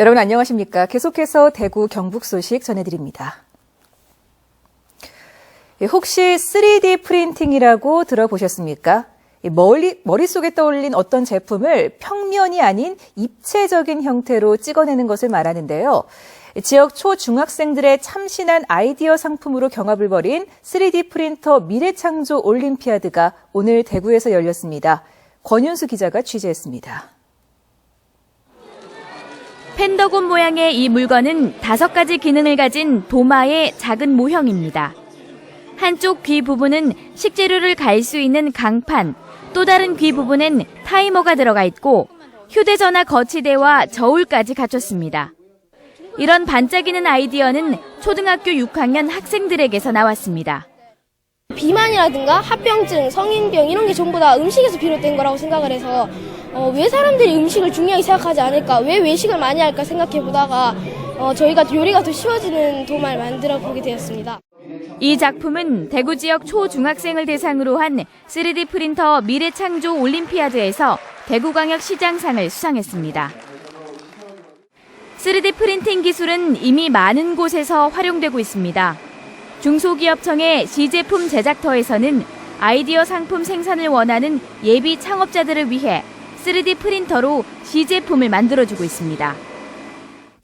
여러분 안녕하십니까? 계속해서 대구 경북 소식 전해드립니다. 혹시 3D 프린팅이라고 들어보셨습니까? 머릿속에 떠올린 어떤 제품을 평면이 아닌 입체적인 형태로 찍어내는 것을 말하는데요. 지역 초중학생들의 참신한 아이디어 상품으로 경합을 벌인 3D 프린터 미래창조 올림피아드가 오늘 대구에서 열렸습니다. 권윤수 기자가 취재했습니다. 펜더곤 모양의 이 물건은 5가지 기능을 가진 도마의 작은 모형입니다. 한쪽 귀 부분은 식재료를 갈 수 있는 강판, 또 다른 귀 부분엔 타이머가 들어가 있고 휴대전화 거치대와 저울까지 갖췄습니다. 이런 반짝이는 아이디어는 초등학교 6학년 학생들에게서 나왔습니다. 비만이라든가 합병증, 성인병 이런 게 전부 다 음식에서 비롯된 거라고 생각을 해서 왜 사람들이 음식을 중요하게 생각하지 않을까, 왜 외식을 많이 할까 생각해 보다가 저희가 요리가 더 쉬워지는 도마를 만들어 보게 되었습니다. 이 작품은 대구 지역 초중학생을 대상으로 한 3D 프린터 미래창조 올림피아드에서 대구광역시장상을 수상했습니다. 3D 프린팅 기술은 이미 많은 곳에서 활용되고 있습니다. 중소기업청의 시제품 제작터에서는 아이디어 상품 생산을 원하는 예비 창업자들을 위해 3D 프린터로 시제품을 만들어주고 있습니다.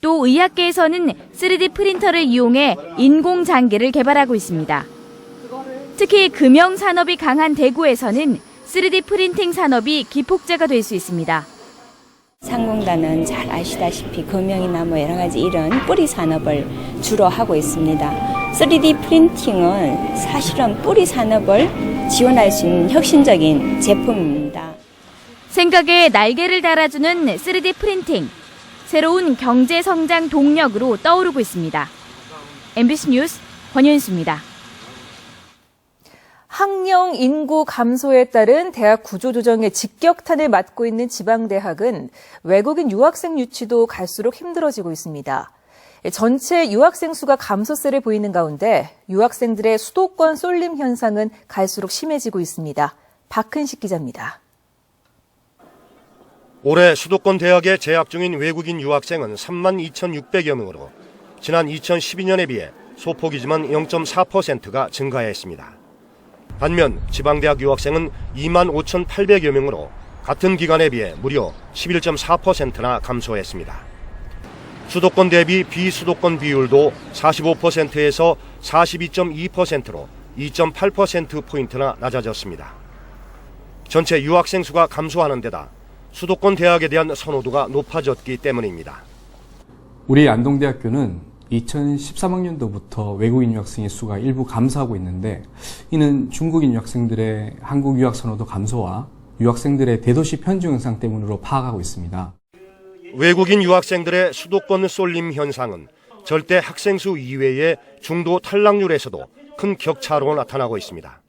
또 의학계에서는 3D 프린터를 이용해 인공장기를 개발하고 있습니다. 특히 금형산업이 강한 대구에서는 3D 프린팅 산업이 기폭제가 될 수 있습니다. 상공단은 잘 아시다시피 금형이나 여러 가지 이런 뿌리 산업을 주로 하고 있습니다. 3D 프린팅은 사실은 뿌리 산업을 지원할 수 있는 혁신적인 제품입니다. 생각에 날개를 달아주는 3D 프린팅. 새로운 경제 성장 동력으로 떠오르고 있습니다. MBC 뉴스 권윤수입니다. 학령 인구 감소에 따른 대학 구조조정의 직격탄을 맞고 있는 지방대학은 외국인 유학생 유치도 갈수록 힘들어지고 있습니다. 전체 유학생 수가 감소세를 보이는 가운데 유학생들의 수도권 쏠림 현상은 갈수록 심해지고 있습니다. 박은식 기자입니다. 올해 수도권 대학에 재학 중인 외국인 유학생은 32,600여 명으로 지난 2012년에 비해 소폭이지만 0.4%가 증가했습니다. 반면 지방대학 유학생은 25,800여 명으로 같은 기간에 비해 무려 11.4%나 감소했습니다. 수도권 대비 비수도권 비율도 45%에서 42.2%로 2.8%포인트나 낮아졌습니다. 전체 유학생 수가 감소하는 데다 수도권 대학에 대한 선호도가 높아졌기 때문입니다. 우리 안동대학교는 2013학년도부터 외국인 유학생의 수가 일부 감소하고 있는데 이는 중국인 유학생들의 한국 유학 선호도 감소와 유학생들의 대도시 편중 현상 때문으로 파악하고 있습니다. 외국인 유학생들의 수도권 쏠림 현상은 절대 학생 수 이외의 중도 탈락률에서도 큰 격차로 나타나고 있습니다.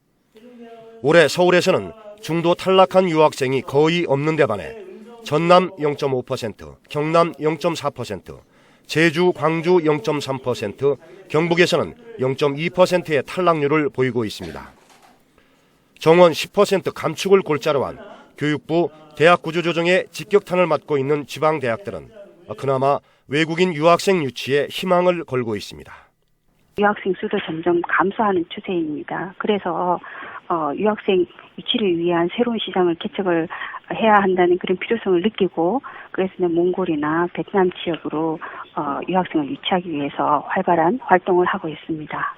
올해 서울에서는 중도 탈락한 유학생이 거의 없는 데 반해 전남 0.5%, 경남 0.4%, 제주, 광주 0.3%, 경북에서는 0.2%의 탈락률을 보이고 있습니다. 정원 10% 감축을 골자로 한 교육부 대학 구조조정의 직격탄을 맞고 있는 지방대학들은 그나마 외국인 유학생 유치에 희망을 걸고 있습니다. 유학생 수도 점점 감소하는 추세입니다. 그래서 유학생 유치를 위한 새로운 시장을 개척을 해야 한다는 그런 필요성을 느끼고 그래서 몽골이나 베트남 지역으로 유학생을 유치하기 위해서 활발한 활동을 하고 있습니다.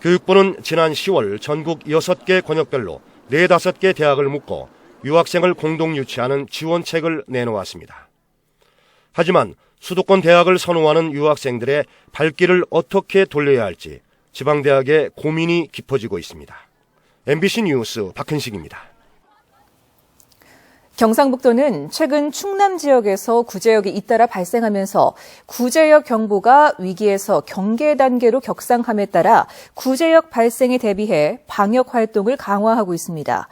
교육부는 지난 10월 전국 6개 권역별로 4-5개 대학을 묶고 유학생을 공동 유치하는 지원책을 내놓았습니다. 하지만 수도권 대학을 선호하는 유학생들의 발길을 어떻게 돌려야 할지 지방대학의 고민이 깊어지고 있습니다. MBC 뉴스 박은식입니다. 경상북도는 최근 충남 지역에서 구제역이 잇따라 발생하면서 구제역 경보가 위기에서 경계 단계로 격상함에 따라 구제역 발생에 대비해 방역 활동을 강화하고 있습니다.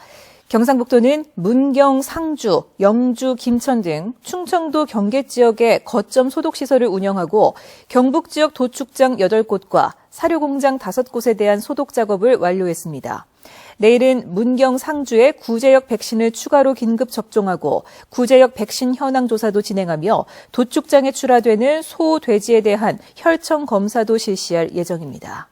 경상북도는 문경, 상주, 영주, 김천 등 충청도 경계 지역에 거점 소독시설을 운영하고 경북 지역 도축장 8곳과 사료공장 5곳에 대한 소독 작업을 완료했습니다. 내일은 문경, 상주에 구제역 백신을 추가로 긴급 접종하고 구제역 백신 현황 조사도 진행하며 도축장에 출하되는 소, 돼지에 대한 혈청 검사도 실시할 예정입니다.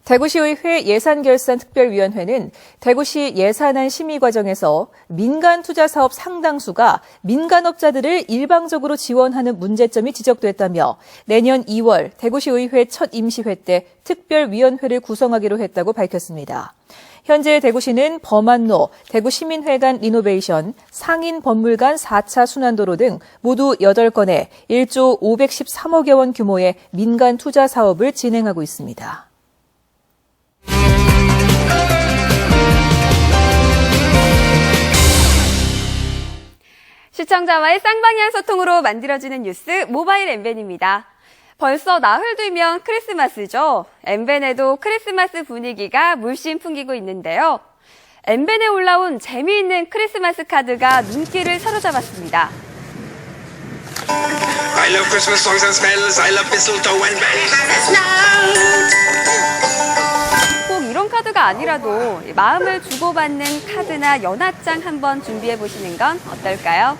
대구시의회 예산결산특별위원회는 대구시 예산안 심의 과정에서 민간 투자 사업 상당수가 민간업자들을 일방적으로 지원하는 문제점이 지적됐다며 내년 2월 대구시의회 첫 임시회 때 특별위원회를 구성하기로 했다고 밝혔습니다. 현재 대구시는 범안로, 대구시민회관 리노베이션, 상인박물관 4차 순환도로 등 모두 8건의 1조 513억여 원 규모의 민간 투자 사업을 진행하고 있습니다. 시청자와의 쌍방향 소통으로 만들어지는 뉴스 모바일 MBN입니다. 벌써 나흘 뒤면 크리스마스죠. MBN에도 크리스마스 분위기가 물씬 풍기고 있는데요. MBN에 올라온 재미있는 크리스마스 카드가 눈길을 사로잡았습니다. I love Christmas songs and smells. I love mistletoe and bells. 꼭 이런 카드가 아니라도 마음을 주고받는 카드나 연합장 한번 준비해보시는 건 어떨까요?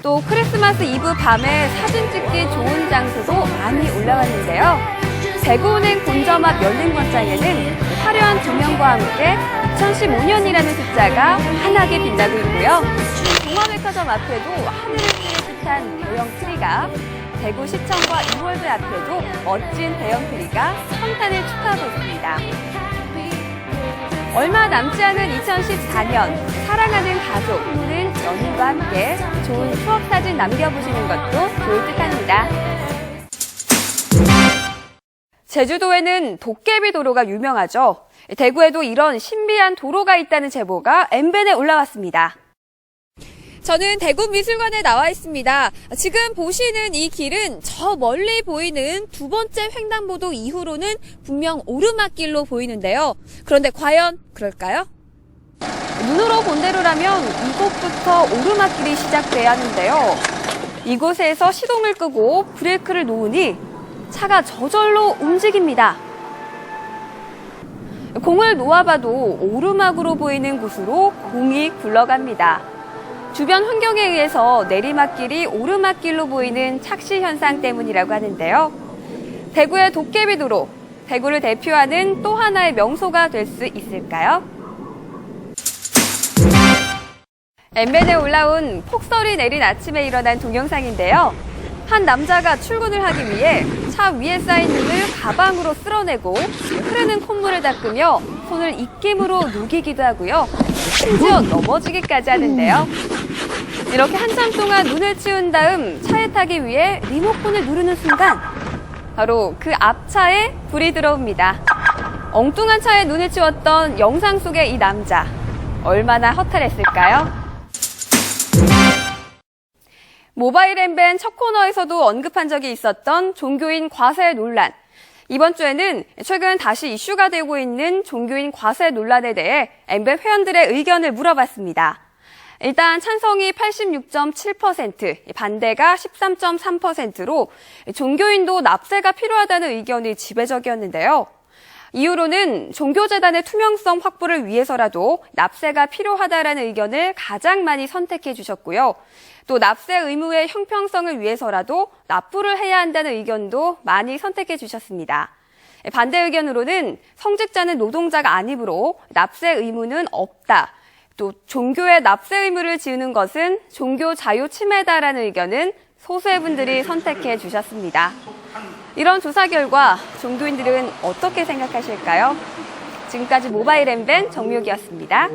또 크리스마스 이브 밤에 사진 찍기 좋은 장소도 많이 올라왔는데요. 대구은행 본점 앞 열린 광장에는 화려한 조명과 함께 2015년이라는 숫자가 환하게 빛나고 있고요. 동화백화점 앞에도 하늘을 찌는 듯한 대형 트리가, 대구시청과 이월드 앞에도 멋진 대형 트리가 성탄을 축하하고 있습니다. 얼마 남지 않은 2014년, 사랑하는 가족 또는 연인과 함께 좋은 추억 사진 남겨보시는 것도 좋을 듯합니다. 제주도에는 도깨비 도로가 유명하죠. 대구에도 이런 신비한 도로가 있다는 제보가 MBN에 올라왔습니다. 저는 대구미술관에 나와 있습니다. 지금 보시는 이 길은 저 멀리 보이는 두 번째 횡단보도 이후로는 분명 오르막길로 보이는데요. 그런데 과연 그럴까요? 눈으로 본 대로라면 이곳부터 오르막길이 시작돼야 하는데요. 이곳에서 시동을 끄고 브레이크를 놓으니 차가 저절로 움직입니다. 공을 놓아봐도 오르막으로 보이는 곳으로 공이 굴러갑니다. 주변 환경에 의해서 내리막길이 오르막길로 보이는 착시 현상 때문이라고 하는데요. 대구의 도깨비도로, 대구를 대표하는 또 하나의 명소가 될 수 있을까요? MBN에 올라온 폭설이 내린 아침에 일어난 동영상인데요. 한 남자가 출근을 하기 위해 차 위에 쌓인 눈을 가방으로 쓸어내고 흐르는 콧물을 닦으며 손을 입김으로 녹이기도 하고요. 심지어 넘어지기까지 하는데요. 이렇게 한참 동안 눈을 치운 다음 차에 타기 위해 리모컨을 누르는 순간 바로 그 앞차에 불이 들어옵니다. 엉뚱한 차에 눈을 치웠던 영상 속의 이 남자, 얼마나 허탈했을까요? 모바일 MBN 첫 코너에서도 언급한 적이 있었던 종교인 과세 논란. 이번 주에는 최근 다시 이슈가 되고 있는 종교인 과세 논란에 대해 MBN 회원들의 의견을 물어봤습니다. 일단 찬성이 86.7%, 반대가 13.3%로 종교인도 납세가 필요하다는 의견이 지배적이었는데요. 이유로는 종교재단의 투명성 확보를 위해서라도 납세가 필요하다라는 의견을 가장 많이 선택해 주셨고요. 또 납세 의무의 형평성을 위해서라도 납부를 해야 한다는 의견도 많이 선택해 주셨습니다. 반대 의견으로는 성직자는 노동자가 아니므로 납세 의무는 없다. 또 종교의 납세 의무를 지우는 것은 종교 자유 침해다라는 의견은 소수의 분들이 선택해 주셨습니다. 이런 조사 결과 종교인들은 어떻게 생각하실까요? 지금까지 모바일 MBN 정미옥이었습니다.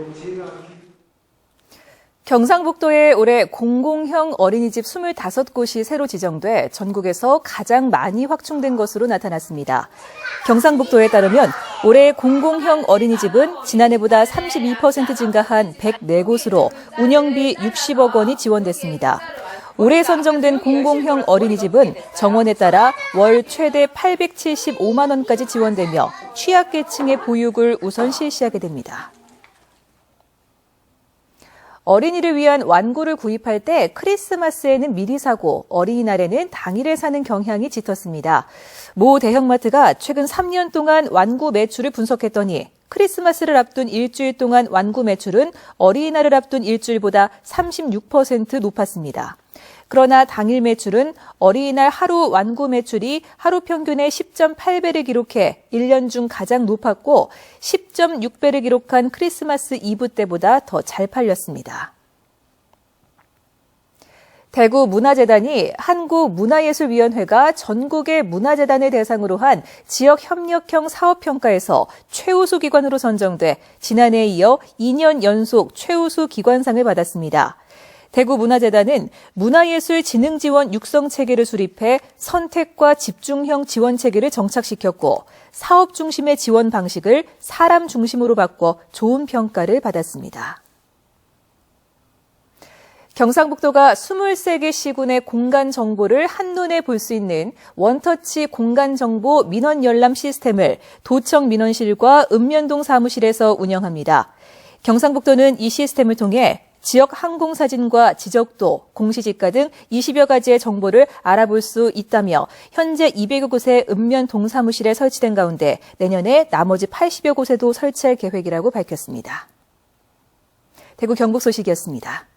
경상북도에 올해 공공형 어린이집 25곳이 새로 지정돼 전국에서 가장 많이 확충된 것으로 나타났습니다. 경상북도에 따르면 올해 공공형 어린이집은 지난해보다 32% 증가한 104곳으로 운영비 60억 원이 지원됐습니다. 올해 선정된 공공형 어린이집은 정원에 따라 월 최대 875만 원까지 지원되며 취약계층의 보육을 우선 실시하게 됩니다. 어린이를 위한 완구를 구입할 때 크리스마스에는 미리 사고 어린이날에는 당일에 사는 경향이 짙었습니다. 모 대형마트가 최근 3년 동안 완구 매출을 분석했더니 크리스마스를 앞둔 일주일 동안 완구 매출은 어린이날을 앞둔 일주일보다 36% 높았습니다. 그러나 당일 매출은 어린이날 하루 완구 매출이 하루 평균의 10.8배를 기록해 1년 중 가장 높았고 10.6배를 기록한 크리스마스 이브 때보다 더 잘 팔렸습니다. 대구 문화재단이 한국문화예술위원회가 전국의 문화재단을 대상으로 한 지역협력형 사업평가에서 최우수 기관으로 선정돼 지난해에 이어 2년 연속 최우수 기관상을 받았습니다. 대구문화재단은 문화예술 지능지원 육성체계를 수립해 선택과 집중형 지원체계를 정착시켰고 사업 중심의 지원 방식을 사람 중심으로 바꿔 좋은 평가를 받았습니다. 경상북도가 23개 시군의 공간 정보를 한눈에 볼 수 있는 원터치 공간정보 민원 열람 시스템을 도청 민원실과 읍면동 사무실에서 운영합니다. 경상북도는 이 시스템을 통해 지역 항공사진과 지적도, 공시지가 등 20여 가지의 정보를 알아볼 수 있다며 현재 200여 곳의 읍면 동사무실에 설치된 가운데 내년에 나머지 80여 곳에도 설치할 계획이라고 밝혔습니다. 대구 경북 소식이었습니다.